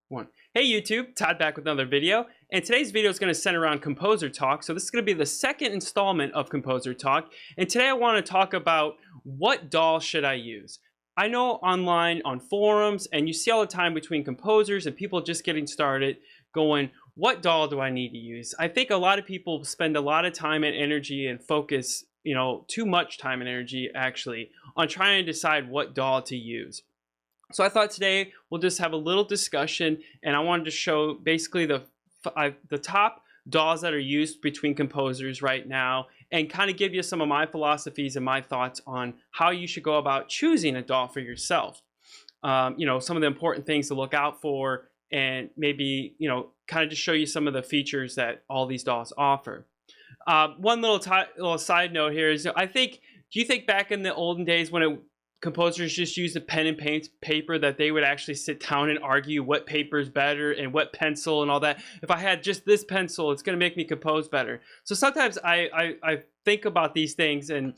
One. Hey YouTube, Todd back with another video, and today's video is going to center around Composer Talk. So this is going to be the second installment of Composer Talk, and today I want to talk about what DAW should I use. I know online on forums, and you see all the time between composers and people just getting started going, what DAW do I need to use? I think a lot of people spend a lot of time and energy and focus, too much time and energy actually, on trying to decide what DAW to use. So I thought today we'll just have a little discussion, and I wanted to show basically the top DAWs that are used between composers right now, and kind of give you some of my philosophies and my thoughts on how you should go about choosing a DAW for yourself. Some of the important things to look out for, and maybe kind of just show you some of the features that all these DAWs offer. One little side note here is, do you think back in the olden days when composers just used a pen and paper, that they would actually sit down and argue what paper is better and what pencil and all that? If I had just this pencil, it's going to make me compose better. So sometimes I think about these things and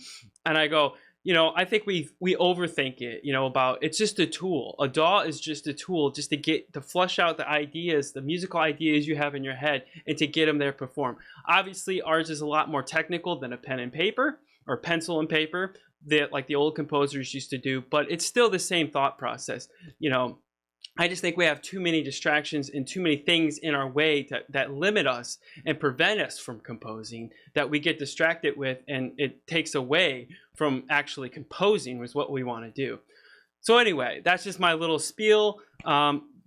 I go, I think we overthink it, about it's just a tool. A DAW is just a tool just to flush out the ideas, the musical ideas you have in your head, and to get them there to perform. Obviously, ours is a lot more technical than a pen and paper or pencil and paper that like the old composers used to do, but it's still the same thought process. I just think we have too many distractions and too many things in our way that limit us and prevent us from composing, that we get distracted with, and it takes away from actually composing was what we want to do. So anyway, that's just my little spiel,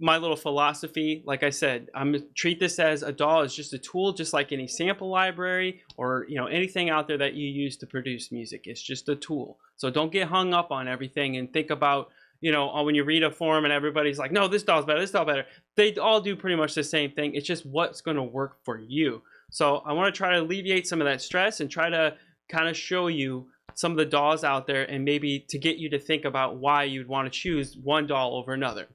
my little philosophy. Like I said, I'm gonna treat this as a DAW is just a tool, just like any sample library or anything out there that you use to produce music. It's just a tool. So don't get hung up on everything and think about, when you read a forum and everybody's like, no, this DAW's better, this DAW better. They all do pretty much the same thing. It's just what's going to work for you. So I want to try to alleviate some of that stress and try to kind of show you some of the DAWs out there, and maybe to get you to think about why you'd want to choose one DAW over another.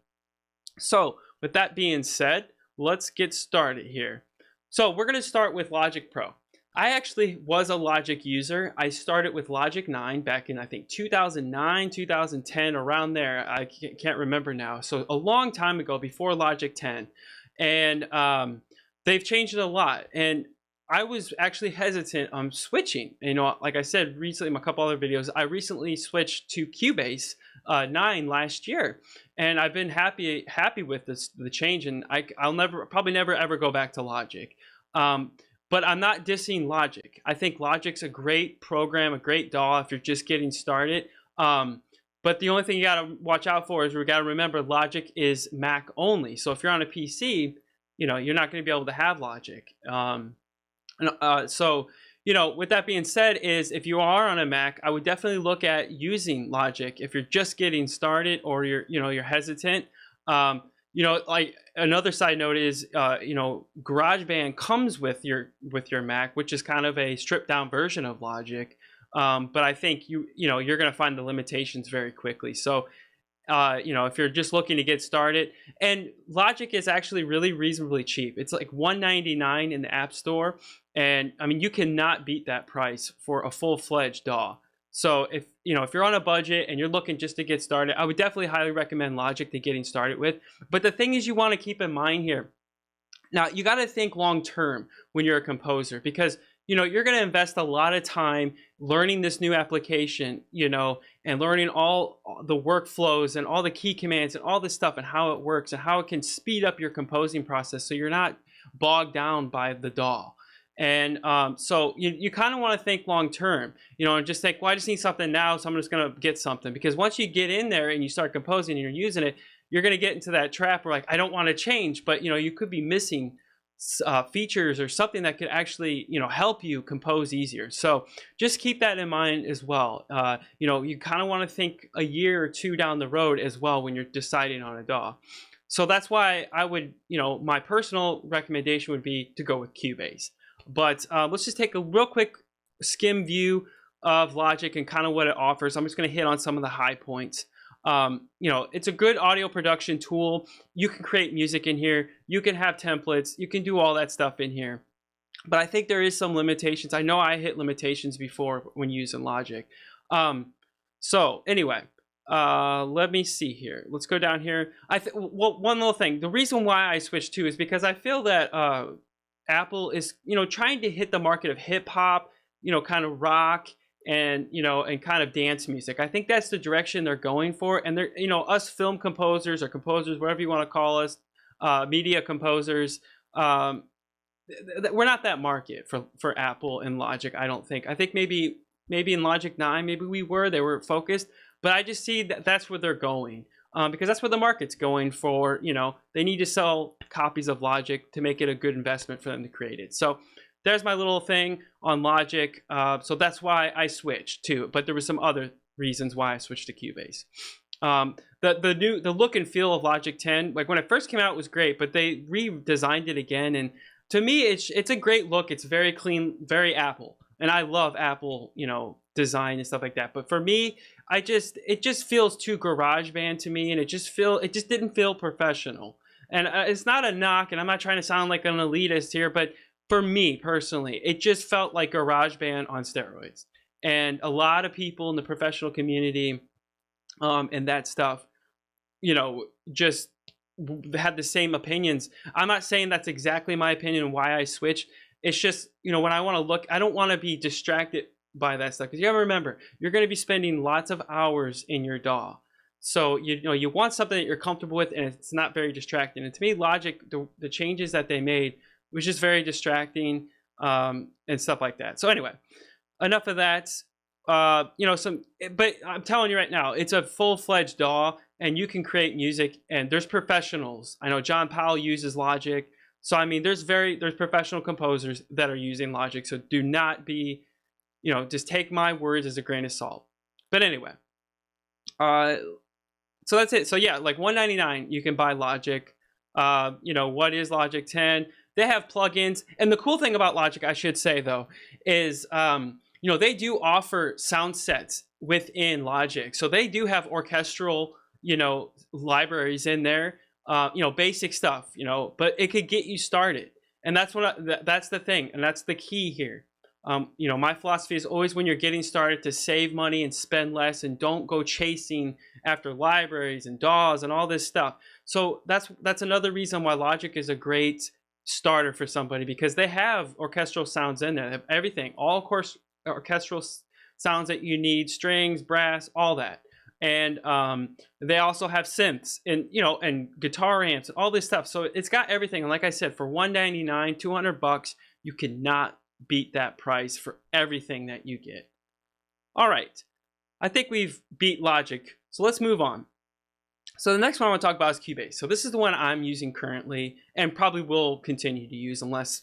So with that being said, let's get started here. So we're going to start with Logic Pro. I actually was a Logic user. I started with Logic 9 back in, I think, 2009, 2010, around there. I can't remember now. So a long time ago, before Logic 10. And they've changed it a lot. And I was actually hesitant on switching. Like I said recently in a couple other videos, I recently switched to Cubase 9 last year, and I've been happy with the change. And I'll probably never ever go back to Logic. But I'm not dissing Logic. I think Logic's a great program, a great DAW if you're just getting started. But the only thing you gotta watch out for is we gotta remember Logic is Mac only. So if you're on a PC, you're not gonna be able to have Logic. So with that being said, is if you are on a Mac, I would definitely look at using Logic if you're just getting started or you're hesitant. Like another side note is, GarageBand comes with your Mac, which is kind of a stripped down version of Logic. But I think you're going to find the limitations very quickly. So, if you're just looking to get started, and Logic is actually really reasonably cheap. It's like $199 in the App Store. And I mean, you cannot beat that price for a full-fledged DAW. So if you're on a budget and you're looking just to get started, I would definitely highly recommend Logic to getting started with. But the thing is, you want to keep in mind here, now you got to think long term when you're a composer, because you're going to invest a lot of time learning this new application, and learning all the workflows and all the key commands and all this stuff and how it works and how it can speed up your composing process so you're not bogged down by the DAW. And so you kind of want to think long term, and just think, well, I just need something now, so I'm just going to get something. Because once you get in there and you start composing and you're using it, you're going to get into that trap where, like, I don't want to change, but you could be missing features or something that could actually help you compose easier. So just keep that in mind as well. You kind of want to think a year or two down the road as well when you're deciding on a DAW. So that's why I would, my personal recommendation would be to go with Cubase. But let's just take a real quick skim view of Logic and kind of what it offers. I'm just going to hit on some of the high points. It's a good audio production tool. You can create music in here. You can have templates. You can do all that stuff in here. But I think there is some limitations. I know I hit limitations before when using Logic. So anyway, Let me see here. Let's go down here. Well, one little thing. The reason why I switched to is because I feel that Apple is, trying to hit the market of hip hop, kind of rock, and and kind of dance music. I think that's the direction they're going for. And they're, us film composers or composers, whatever you want to call us, media composers, we're not that market for Apple and Logic. I don't think. I think maybe in Logic 9, maybe they were focused, but I just see that that's where they're going. Because that's where the market's going for. They need to sell copies of Logic to make it a good investment for them to create it. So there's my little thing on Logic. So that's why I switched to, but there were some other reasons why I switched to Cubase. The look and feel of Logic 10, like when it first came out, it was great, but they redesigned it again, and to me, it's a great look. It's very clean, very Apple, and I love Apple, design and stuff like that. But for me, it just feels too GarageBand to me, and it just didn't feel professional. And it's not a knock, and I'm not trying to sound like an elitist here, but for me personally, it just felt like GarageBand on steroids. And a lot of people in the professional community, and that stuff, just had the same opinions. I'm not saying that's exactly my opinion and why I switched. It's just, when I want to look, I don't want to be distracted by that stuff. Because you gotta remember, you're going to be spending lots of hours in your DAW. So, you want something that you're comfortable with and it's not very distracting. And to me, Logic, the changes that they made was just very distracting, and stuff like that. So anyway, enough of that. But I'm telling you right now, it's a full-fledged DAW, and you can create music, and there's professionals. I know John Powell uses Logic. So, I mean, there's professional composers that are using Logic. So do not be, just take my words as a grain of salt. But anyway, so that's it. So yeah, like $199, you can buy Logic. What is Logic 10? They have plugins. And the cool thing about Logic, I should say though, is, they do offer sound sets within Logic. So they do have orchestral, libraries in there, basic stuff, but it could get you started. And that's that's the thing. And that's the key here. My philosophy is always, when you're getting started, to save money and spend less, and don't go chasing after libraries and DAWs and all this stuff. So that's another reason why Logic is a great starter for somebody, because they have orchestral sounds in there. They have everything, all course orchestral sounds that you need, strings, brass, all that. And they also have synths and and guitar amps and all this stuff. So it's got everything. And like I said, for $199, $200, you cannot beat that price for everything that you get. All right, I think we've beat Logic, so let's move on. So the next one I want to talk about is Cubase. So this is the one I'm using currently, and probably will continue to use unless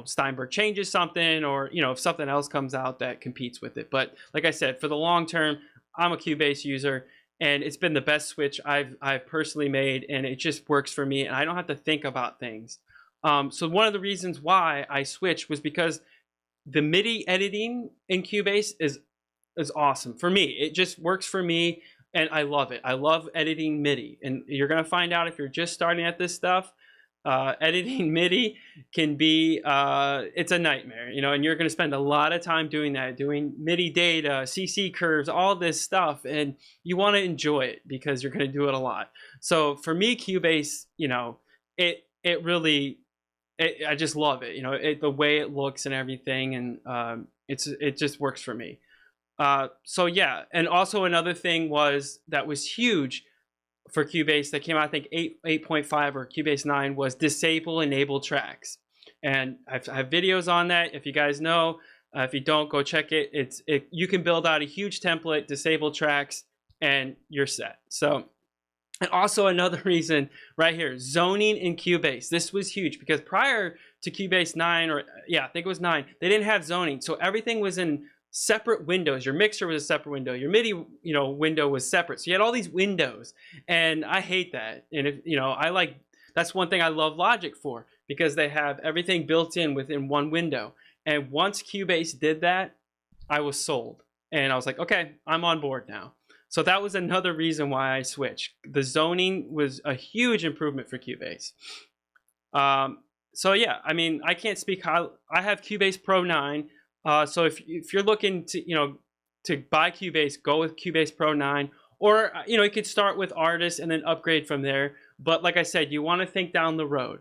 Steinberg changes something, or if something else comes out that competes with it. But like I said, for the long term, I'm a Cubase user, and it's been the best switch I've personally made, and it just works for me, and I don't have to think about things. So one of the reasons why I switched was because the MIDI editing in Cubase is awesome for me. It just works for me, and I love it. I love editing MIDI, and you're gonna find out if you're just starting at this stuff. Editing MIDI can be it's a nightmare, and you're going to spend a lot of time doing that, doing MIDI data, CC curves, all this stuff, and you want to enjoy it because you're going to do it a lot. So for me, Cubase, it really, I just love it, the way it looks and everything, and it just works for me. So yeah, and also another thing that was huge for Cubase that came out, I think 8.5 or Cubase 9, was disable enable tracks. And I have videos on that. If you guys know, if you don't, go check it. You can build out a huge template, disable tracks, and you're set. So, and also another reason right here, zoning in Cubase. This was huge because prior to Cubase 9, or yeah, I think it was 9, they didn't have zoning. So everything was in separate windows. Your mixer was a separate window, your MIDI window was separate, so you had all these windows, and I hate that. And if that's one thing I love Logic for, because they have everything built in within one window. And once Cubase did that, I was sold, and I was like, okay, I'm on board now. So that was another reason why I switched. The zoning was a huge improvement for Cubase. So yeah, I mean, I can't speak how I have Cubase Pro 9. So if you're looking to to buy Cubase, go with Cubase Pro 9, Or you could start with artists and then upgrade from there. But like I said, you want to think down the road.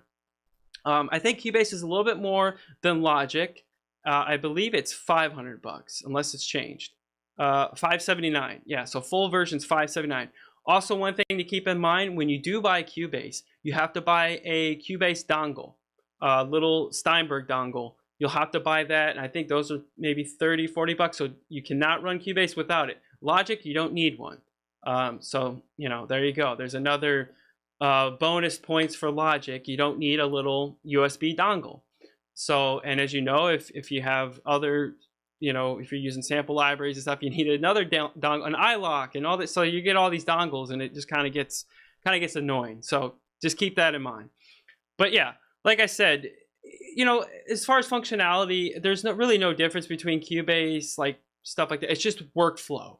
I think Cubase is a little bit more than Logic. I believe it's $500 unless it's changed. $579. Yeah, so full version's $579. Also, one thing to keep in mind, when you do buy Cubase, you have to buy a Cubase dongle, a little Steinberg dongle. You'll have to buy that, and I think those are maybe $30-$40, so you cannot run Cubase without it. Logic, you don't need one. So, there you go. There's another bonus points for Logic. You don't need a little USB dongle. So, and as you know, if you have other, if you're using sample libraries and stuff, you need another dongle, an iLock and all that. So you get all these dongles, and it just kind of gets annoying. So just keep that in mind. But yeah, like I said, as far as functionality, there's really no difference between Cubase, like stuff like that. It's just workflow.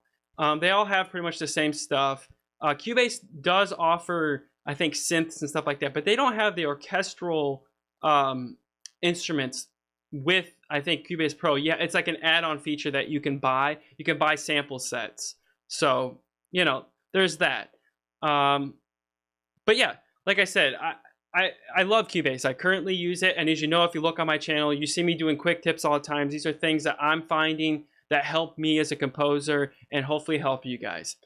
They all have pretty much the same stuff. Cubase does offer, I think, synths and stuff like that, but they don't have the orchestral instruments with, I think, Cubase Pro. Yeah, it's like an add-on feature that you can buy. You can buy sample sets. So, there's that. But yeah, like I said, I love Cubase. I currently use it, and as you know, if you look on my channel, you see me doing quick tips all the time. These are things that I'm finding that help me as a composer and hopefully help you guys.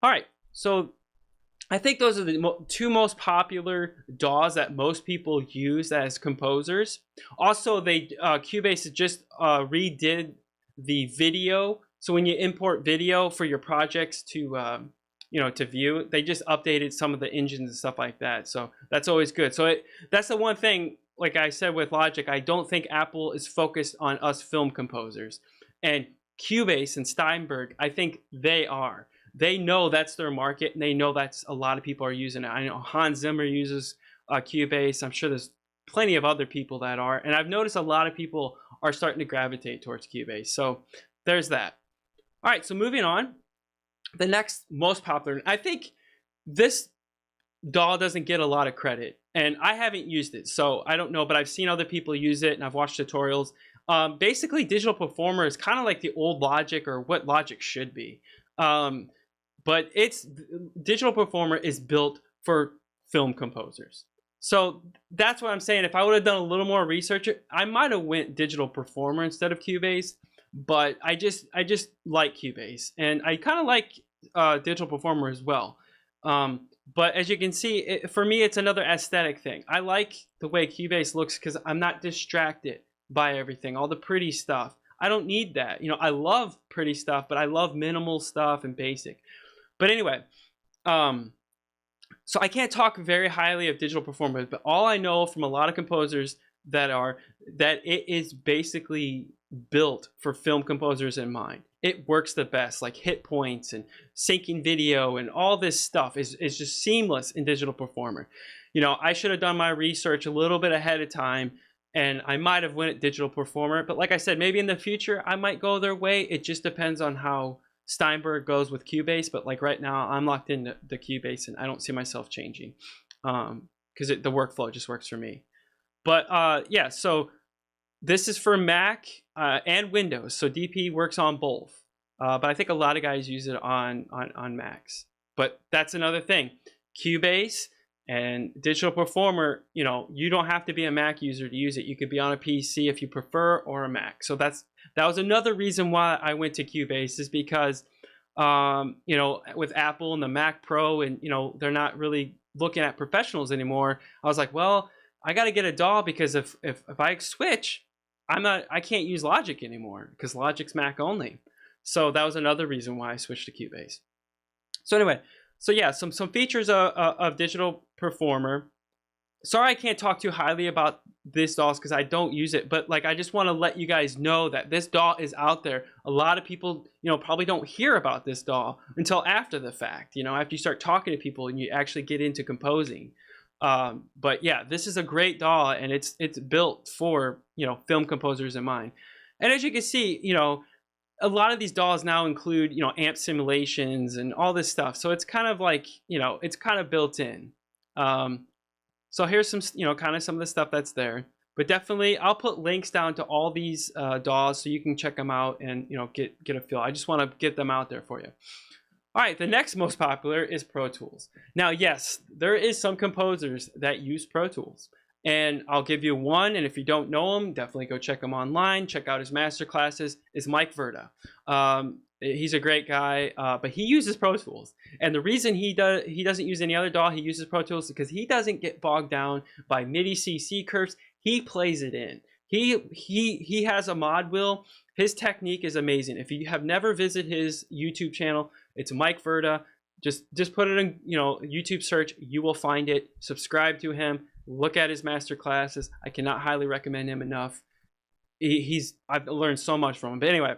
All right, so I think those are the two most popular DAWs that most people use as composers. Also, Cubase just redid the video. So when you import video for your projects to to view, they just updated some of the engines and stuff like that. So that's always good. So that's the one thing, like I said with Logic, I don't think Apple is focused on us film composers. And Cubase and Steinberg, I think they are. They know that's their market, and they know that's a lot of people are using it. I know Hans Zimmer uses Cubase. I'm sure there's plenty of other people that are. And I've noticed a lot of people are starting to gravitate towards Cubase. So there's that. All right, so moving on. The next most popular, I think this DAW doesn't get a lot of credit, and I haven't used it, so I don't know, but I've seen other people use it, and I've watched tutorials. Basically, Digital Performer is kind of like the old Logic, or what Logic should be. But Digital Performer is built for film composers. So that's what I'm saying. If I would have done a little more research, I might have went Digital Performer instead of Cubase. But I just like Cubase, and I kind of like Digital Performer as well. But as you can see, for me, it's another aesthetic thing. I like the way Cubase looks because I'm not distracted by everything, all the pretty stuff. I don't need that. I love pretty stuff, but I love minimal stuff and basic. But anyway, so I can't talk very highly of Digital Performer, but all I know from a lot of composers that it is basically built for film composers in mind. It works the best, like hit points and syncing video and all this stuff is just seamless in Digital Performer. I should have done my research a little bit ahead of time, and I might have went at Digital Performer, but like I said, maybe in the future I might go their way. It just depends on how Steinberg goes with Cubase, but like right now I'm locked into the Cubase and I don't see myself changing because the workflow just works for me. But yeah, so this is for Mac and Windows, so DP works on both. But I think a lot of guys use it on Macs. But that's another thing. Cubase and Digital Performer, you don't have to be a Mac user to use it. You could be on a PC if you prefer, or a Mac. So that was another reason why I went to Cubase, is because with Apple and the Mac Pro, and they're not really looking at professionals anymore. I was like, well, I got to get a DAW, because if I switch, I can't use Logic anymore because Logic's Mac only. So that was another reason why I switched to Cubase. So anyway, so yeah, some features of Digital Performer. Sorry, I can't talk too highly about this DAW because I don't use it, but like I just want to let you guys know that this DAW is out there. A lot of people, probably don't hear about this DAW until after the fact. After you start talking to people and you actually get into composing. But yeah, this is a great DAW, and it's built for film composers in mind. And as you can see, a lot of these DAWs now include amp simulations and all this stuff. So it's kind of like it's kind of built in. So here's some kind of some of the stuff that's there. But definitely, I'll put links down to all these DAWs so you can check them out and get a feel. I just want to get them out there for you. All right, the next most popular is Pro Tools. Now, yes, there is some composers that use Pro Tools, and I'll give you one, and if you don't know him, definitely go check him online. Check out his master classes. Is Mike Verda. He's a great guy, but he uses Pro Tools, and the reason he doesn't use any other DAW, he uses Pro Tools because he doesn't get bogged down by MIDI CC curves. He plays it in. He has a mod wheel. His technique is amazing. If you have never visited his YouTube channel, it's Mike Verda. Just put it in, YouTube search. You will find it. Subscribe to him. Look at his master classes. I cannot highly recommend him enough. I've learned so much from him. But anyway,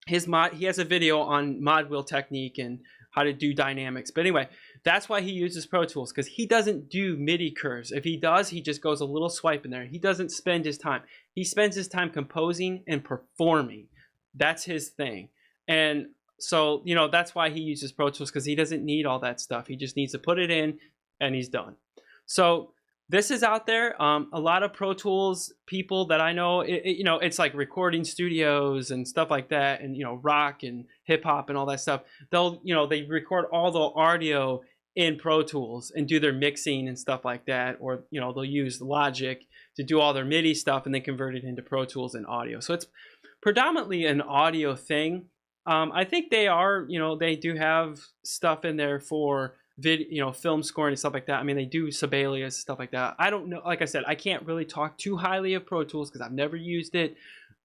he has a video on mod wheel technique and how to do dynamics. But anyway, that's why he uses Pro Tools, because he doesn't do MIDI curves. If he does, he just goes a little swipe in there. He doesn't spend his time. He spends his time composing and performing. That's his thing. And so, that's why he uses Pro Tools, because he doesn't need all that stuff. He just needs to put it in and he's done. So this is out there. A lot of Pro Tools people that I know, it's like recording studios and stuff like that, and rock and hip hop and all that stuff. They record all the audio in Pro Tools and do their mixing and stuff like that, or they'll use Logic to do all their MIDI stuff and then convert it into Pro Tools and audio. So it's predominantly an audio thing. I think they do have stuff in there for film scoring and stuff like that. I mean, they do Sibelius, stuff like that. I don't know. Like I said, I can't really talk too highly of Pro Tools because I've never used it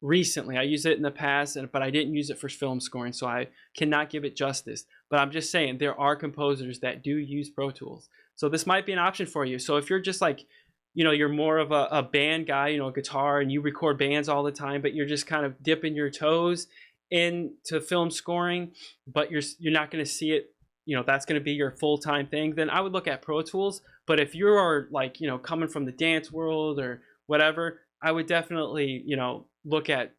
recently. I used it in the past, but I didn't use it for film scoring, so I cannot give it justice. But I'm just saying there are composers that do use Pro Tools. So this might be an option for you. So if you're just like, you're more of a band guy, guitar, and you record bands all the time, but you're just kind of dipping your toes into film scoring, but you're not going to see it, that's going to be your full-time thing, then I would look at Pro Tools. But if you are like, coming from the dance world or whatever, I would definitely, look at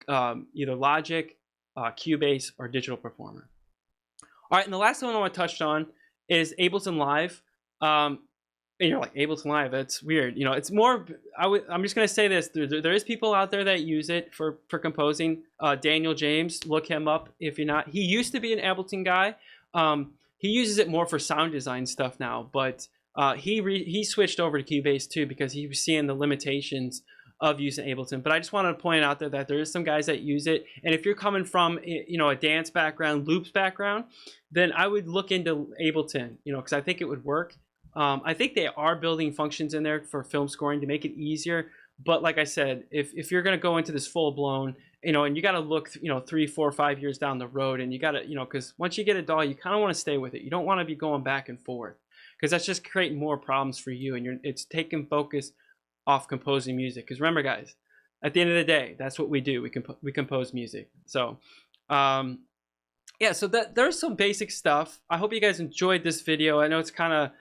either Logic, Cubase, or Digital Performer. All right, and the last one I want to touch on is Ableton Live. And you're like, Ableton Live, that's weird. It's more, I'm just going to say this. There is people out there that use it for composing. Daniel James, look him up if you're not. He used to be an Ableton guy. He uses it more for sound design stuff now, but he switched over to Cubase too because he was seeing the limitations of using Ableton. But I just wanted to point out that there is some guys that use it, and if you're coming from a dance background, loops background, then I would look into Ableton, because I think it would work. I think they are building functions in there for film scoring to make it easier. But like I said, if you're going to go into this full blown, and you got to look, 3, 4, 5 years down the road, and you got to, because once you get a DAW, you kind of want to stay with it. You don't want to be going back and forth because that's just creating more problems for you, and it's taking focus off composing music. Because remember, guys, at the end of the day, that's what we do. We compose music. So, yeah. So there's some basic stuff. I hope you guys enjoyed this video. I know it's kind of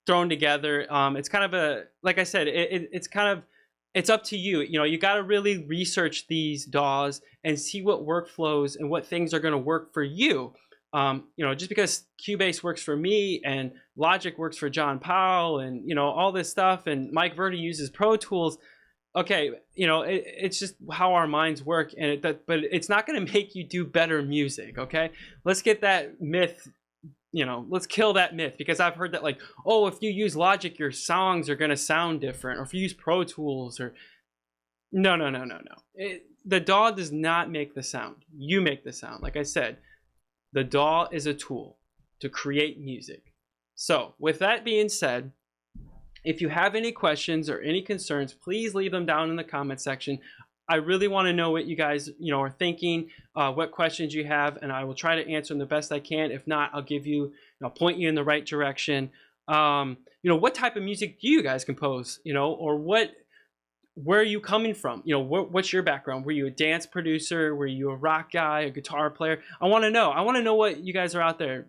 thrown together. It's kind of like I said, it's up to you. You got to really research these DAWs and see what workflows and what things are going to work for you. Just because Cubase works for me and Logic works for John Powell and, all this stuff, and Mike Verda uses Pro Tools. Okay. It's just how our minds work, but it's not going to make you do better music. Okay. Let's get that myth. Let's kill that myth, because I've heard that like, oh, if you use Logic, your songs are going to sound different, or if you use Pro Tools, or no. The DAW does not make the sound. You make the sound. Like I said, the DAW is a tool to create music. So with that being said, if you have any questions or any concerns, please leave them down in the comment section. I really want to know what you guys, are thinking, what questions you have, and I will try to answer them the best I can. If not, I'll give you, I'll point you in the right direction. What type of music do you guys compose? Or where are you coming from? What's your background? Were you a dance producer? Were you a rock guy, a guitar player? I want to know. I want to know what you guys are out there,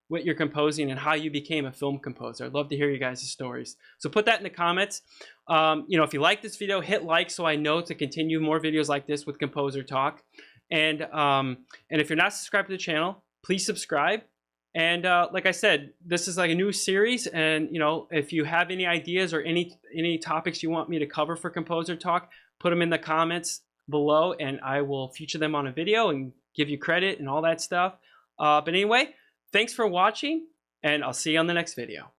what you're composing and how you became a film composer. I'd love to hear you guys' stories. So put that in the comments. If you like this video, hit like so I know to continue more videos like this with Composer Talk. And if you're not subscribed to the channel, please subscribe. And like I said, this is like a new series. And if you have any ideas or any topics you want me to cover for Composer Talk, put them in the comments below, and I will feature them on a video and give you credit and all that stuff. But anyway, thanks for watching, and I'll see you on the next video.